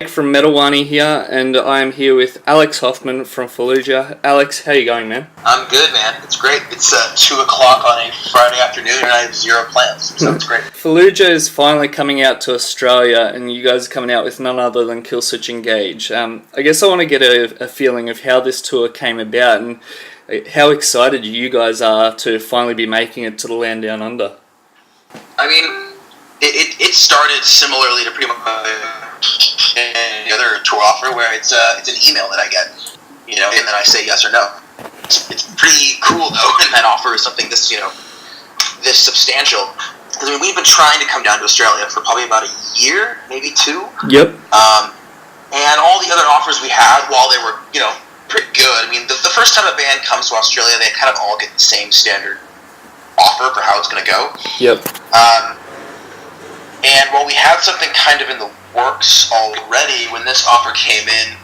From Wani here, and I'm here with Alex Hofmann from Fallujah. Alex, how you going, man? I'm good, man. It's great. It's 2 o'clock on a Friday afternoon, and I have zero plans, so it's great. Fallujah is finally coming out to Australia, and you guys are coming out with none other than Killswitch Engage. I guess I want to get a feeling of how this tour came about, and how excited you guys are to finally be making it to the land down under. I mean, it started similarly to pretty much any other tour offer, where it's an email that I get, and then I say yes or no. It's pretty cool though, and that offer is something this substantial. Because we've been trying to come down to Australia for probably about a year, maybe 2. Yep. And all the other offers we had, while they were pretty good. I mean, the first time a band comes to Australia, they kind of all get the same standard offer for how it's going to go. Yep. And while we had something kind of in the works already, when this offer came in,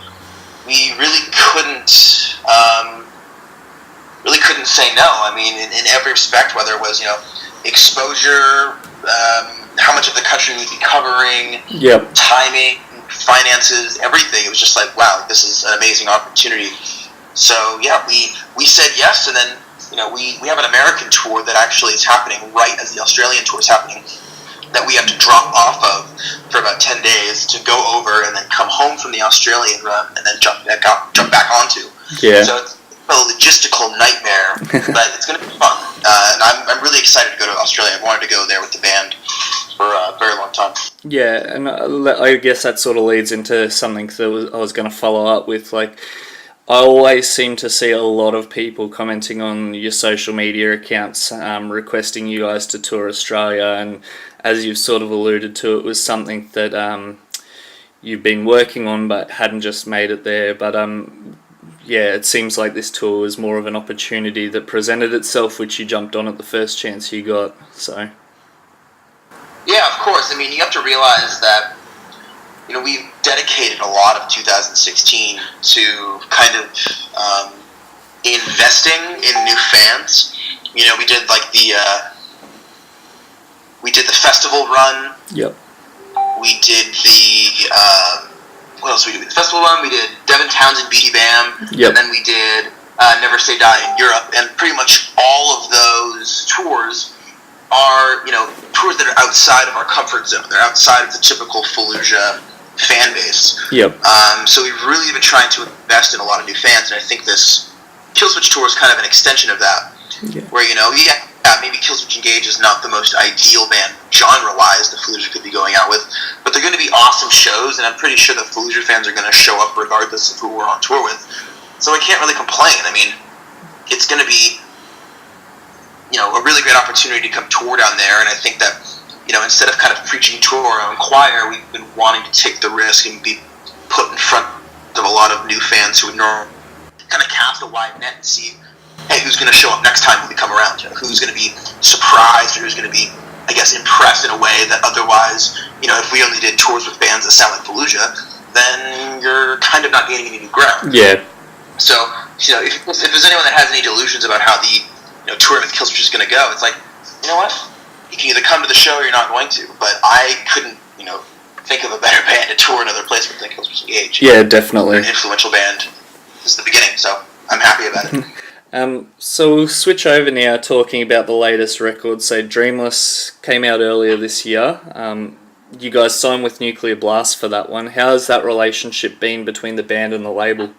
we really couldn't say no. I mean, in every respect, whether it was exposure, how much of the country we'd be covering, yep, timing, finances, everything. It was just like, wow, this is an amazing opportunity. So yeah, we said yes, and then we have an American tour that actually is happening right as the Australian tour is happening, that we have to drop off of for about 10 days to go over and then come home from the Australian run and then jump back onto. Yeah. So it's a logistical nightmare, but it's going to be fun. And I'm really excited to go to Australia. I've wanted to go there with the band for a very long time. Yeah, and I guess that sort of leads into something that I was going to follow up with. Like, I always seem to see a lot of people commenting on your social media accounts, requesting you guys to tour Australia, and as you've sort of alluded to, it was something that you've been working on but hadn't just made it there. But yeah, it seems like this tour was more of an opportunity that presented itself, which you jumped on at the first chance you got. So yeah, of course. I mean, you have to realize that we dedicated a lot of 2016 to kind of investing in new fans. We did the festival run. Yep. We did the what else we did? The festival run. We did Devin Townsend, BT Bam, yep, and then we did Never Say Die in Europe. And pretty much all of those tours are tours that are outside of our comfort zone. They're outside of the typical Fallujah fan base. Yep. So we've really been trying to invest in a lot of new fans, and I think this Killswitch tour is kind of an extension of that. Yeah. Where maybe Killswitch Engage is not the most ideal band genre-wise that Fallujah could be going out with, but they're going to be awesome shows, and I'm pretty sure that Fallujah fans are going to show up regardless of who we're on tour with. So I can't really complain. I mean, it's going to be a really great opportunity to come tour down there, and I think that instead of kind of preaching to our own choir, we've been wanting to take the risk and be put in front of a lot of new fans who would normally kind of cast a wide net and see, hey, who's going to show up next time when we come around? Who's going to be surprised, or who's going to be, I guess, impressed in a way that otherwise, if we only did tours with bands that sound like Fallujah, then you're kind of not gaining any new ground. Yeah. So, if there's anyone that has any delusions about how the touring with Killswitch is going to go, it's like, you know what? You can either come to the show or you're not going to. But I couldn't, think of a better band to tour another place with than Killswitch Engage. Yeah, definitely. An influential band since the beginning, so I'm happy about it. So we'll switch over now, talking about the latest record. So Dreamless came out earlier this year. You guys signed with Nuclear Blast for that one. How has that relationship been between the band and the label?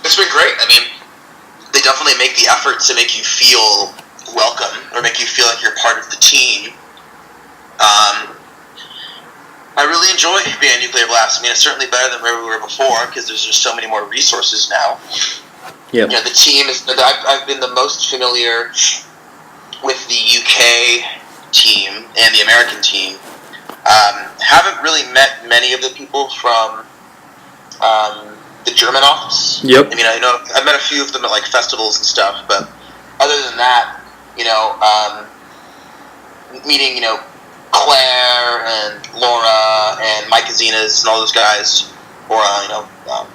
It's been great. I mean, they definitely make the effort to make you feel welcome, or make you feel like you're part of the team. I really enjoy being at Nuclear Blast. I mean, it's certainly better than where we were before, because there's just so many more resources now. Yeah. The team is. I've been the most familiar with the UK team and the American team. Haven't really met many of the people from the German office. Yep. I mean, I've met a few of them at festivals and stuff, but other than that, meeting Claire and Laura and Mike Azinas and all those guys, or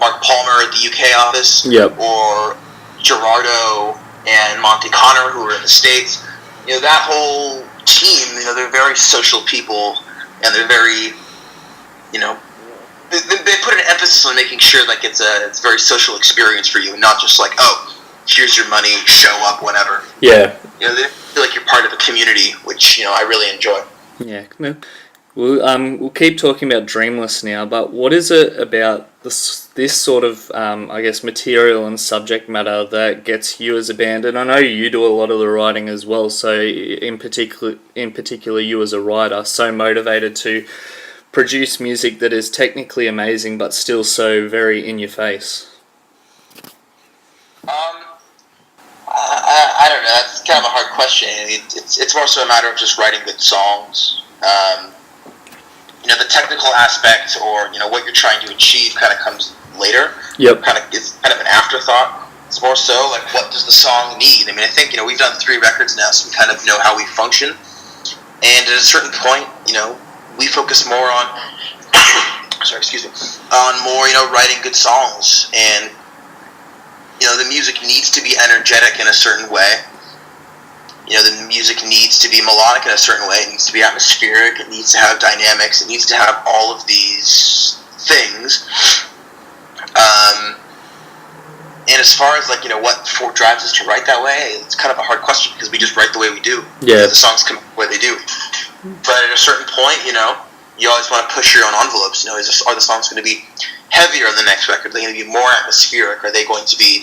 Mark Palmer at the UK office, yep, or Gerardo and Monty Connor, who are in the States. That whole team. They're very social people, and they're very they put an emphasis on making sure like it's a very social experience for you, and not just like, oh, here's your money, show up whenever. Yeah. You know, they feel like you're part of a community, which, you know, I really enjoy. Yeah. No. We'll keep talking about Dreamless now, but what is it about this sort of, I guess, material and subject matter that gets you as a band? And I know you do a lot of the writing as well, so in particular you as a writer, so motivated to produce music that is technically amazing but still so very in your face. I don't know. That's kind of a hard question. It's more so a matter of just writing good songs. You know, the technical aspect, or, you know, what you're trying to achieve kind of comes later. Yep. It's kind of an afterthought. It's more so like, what does the song need? I mean, I think, you know, we've done 3 records now, so we kind of know how we function. And at a certain point, you know, we focus more on, on more, you know, writing good songs. And, you know, the music needs to be energetic in a certain way. You know, the music needs to be melodic in a certain way. It needs to be atmospheric. It needs to have dynamics. It needs to have all of these things. And as far as, like, you know, what drives us to write that way, it's kind of a hard question, because we just write the way we do. Yeah. The songs come the way they do. But at a certain point, you know, you always want to push your own envelopes. You know, are the songs going to be heavier on the next record? Are they going to be more atmospheric? Are they going to be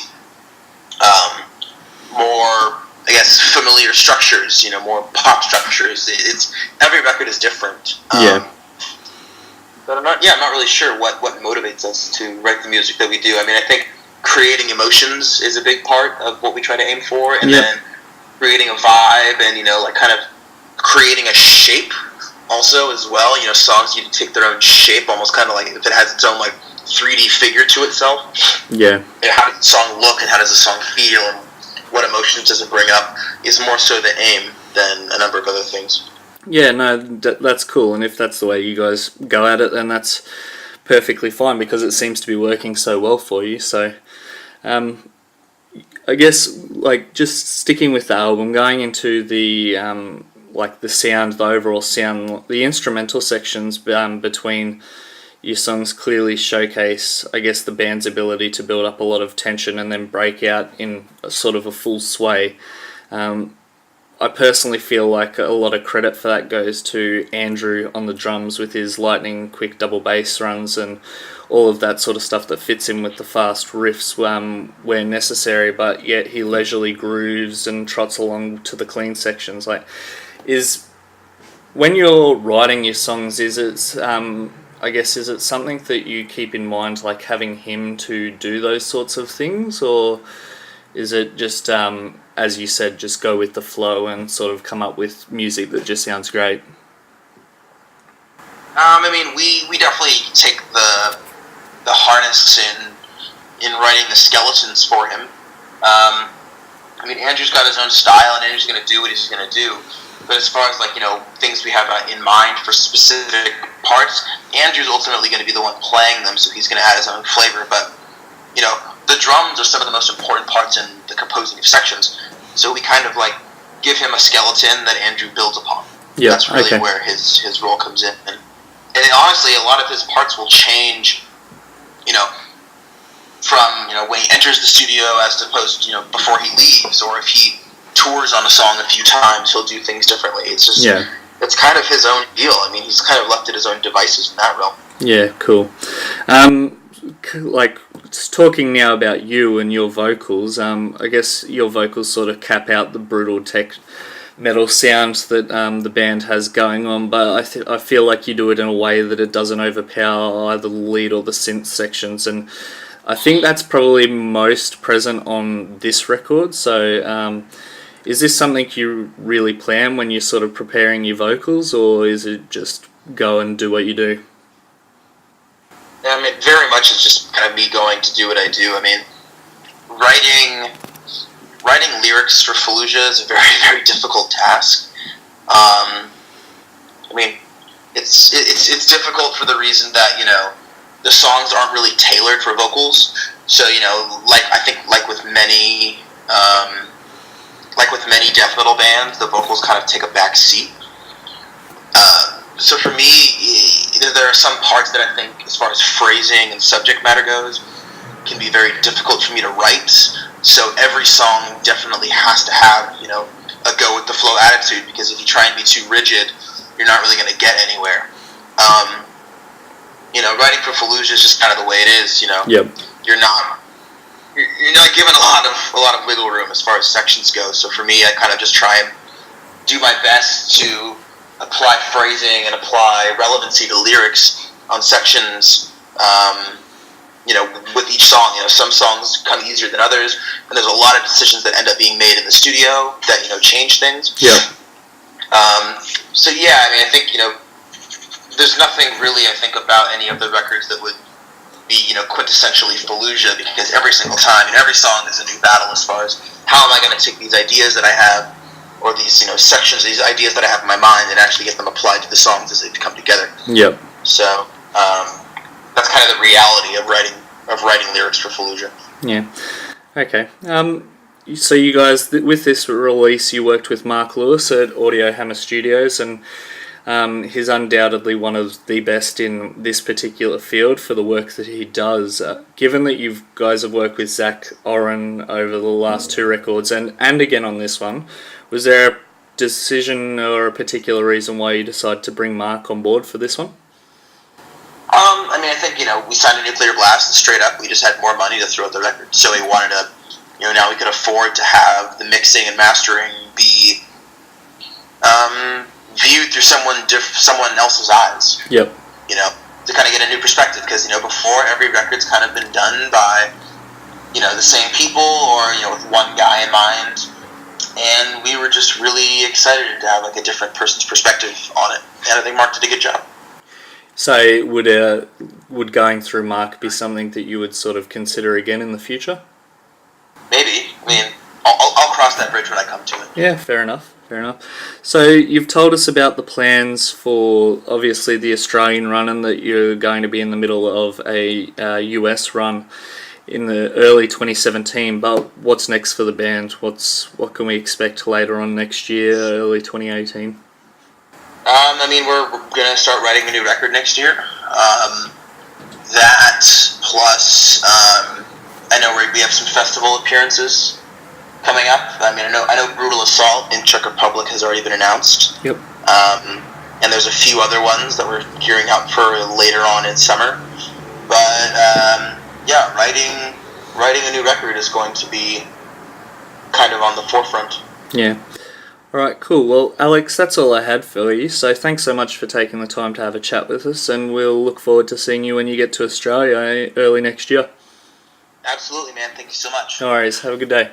more, I guess, familiar structures, you know, more pop structures? It's every record is different. But I'm not really sure what motivates us to write the music that we do. I mean, I think creating emotions is a big part of what we try to aim for, and then creating a vibe, and, you know, like kind of creating a shape also as well. You know, songs need to take their own shape, almost kind of like if it has its own like 3D figure to itself. Yeah. You know, how does the song look, and how does the song feel, and what emotions does it bring up is more so the aim than a number of other things. Yeah, no, that's cool. And if that's the way you guys go at it, then that's perfectly fine, because it seems to be working so well for you. So, I guess, like, just sticking with the album, going into the like the sound, the overall sound, the instrumental sections between your songs clearly showcase, I guess, the band's ability to build up a lot of tension and then break out in a sort of a full sway. I personally feel like a lot of credit for that goes to Andrew on the drums with his lightning quick double bass runs and all of that sort of stuff that fits in with the fast riffs where necessary, but yet he leisurely grooves and trots along to the clean sections. Like, when you're writing your songs, is it something that you keep in mind, like having him to do those sorts of things, or is it just, as you said, just go with the flow and sort of come up with music that just sounds great? I mean, we definitely take the harness in writing the skeletons for him. I mean, Andrew's got his own style, and Andrew's going to do what he's going to do. But as far as, like, you know, things we have in mind for specific parts, Andrew's ultimately going to be the one playing them, so he's going to add his own flavor. But, you know, the drums are some of the most important parts in the composing of sections. So we kind of, like, give him a skeleton that Andrew builds upon. Yeah, that's really where his role comes in. And honestly, a lot of his parts will change, you know, from, you know, when he enters the studio as opposed to, you know, before he leaves, or if he tours on a song a few times, he'll do things differently. It's just, it's kind of his own deal. I mean, he's kind of left at his own devices in that realm. Yeah, cool. Like, just talking now about you and your vocals, I guess your vocals sort of cap out the brutal tech metal sounds that the band has going on, but I feel like you do it in a way that it doesn't overpower either the lead or the synth sections, and I think that's probably most present on this record. So is this something you really plan when you're sort of preparing your vocals, or is it just go and do what you do? I mean, very much it's just kind of me going to do what I do. I mean, writing lyrics for Fallujah is a very, very difficult task. I mean, it's difficult for the reason that, you know, the songs aren't really tailored for vocals. So, you know, like with many death metal bands, the vocals kind of take a back seat. So for me, there are some parts that I think, as far as phrasing and subject matter goes, can be very difficult for me to write. So every song definitely has to have, a go with the flow attitude, because if you try and be too rigid, you're not really going to get anywhere. Writing for Fallujah is just kind of the way it is. Yep. You're not given a lot of wiggle room as far as sections go. So for me, I kind of just try and do my best to apply phrasing and apply relevancy to lyrics on sections, with each song. Some songs come easier than others, and there's a lot of decisions that end up being made in the studio that, change things. Yeah. I think, there's nothing really, I think, about any of the records that would be, quintessentially Fallujah, because every single time, every song is a new battle as far as how am I going to take these ideas that I have, or these, sections, these ideas that I have in my mind, and actually get them applied to the songs as they come together. Yep. So, that's kind of the reality of writing lyrics for Fallujah. Yeah. Okay. So you guys, with this release, you worked with Mark Lewis at Audio Hammer Studios, and he's undoubtedly one of the best in this particular field for the work that he does. Given that you guys have worked with Zach Oren over the last two records, and again on this one, was there a decision or a particular reason why you decided to bring Mark on board for this one? I think, we signed a Nuclear Blast, and straight up, we just had more money to throw at the record. So we wanted to, now we could afford to have the mixing and mastering be viewed through someone else's eyes. Yep. To kind of get a new perspective, because, before, every record's kind of been done by, the same people, or, with one guy in mind. And we were just really excited to have, a different person's perspective on it. And I think Mark did a good job. So would going through Mark be something that you would sort of consider again in the future? Maybe. I'll cross that bridge when I come to it. Yeah, fair enough. So you've told us about the plans for, obviously, the Australian run, and that you're going to be in the middle of a US run in the early 2017. But what's next for the band? What can we expect later on next year, early 2018? We're going to start writing a new record next year. That, plus, I know we have some festival appearances coming up. I know Brutal Assault in Czech Republic has already been announced. Yep. And there's a few other ones that we're gearing up for later on in summer. But, writing a new record is going to be kind of on the forefront. Yeah. Alright, cool. Well, Alex, that's all I had for you, so thanks so much for taking the time to have a chat with us, and we'll look forward to seeing you when you get to Australia early next year. Absolutely, man. Thank you so much. No worries. Have a good day.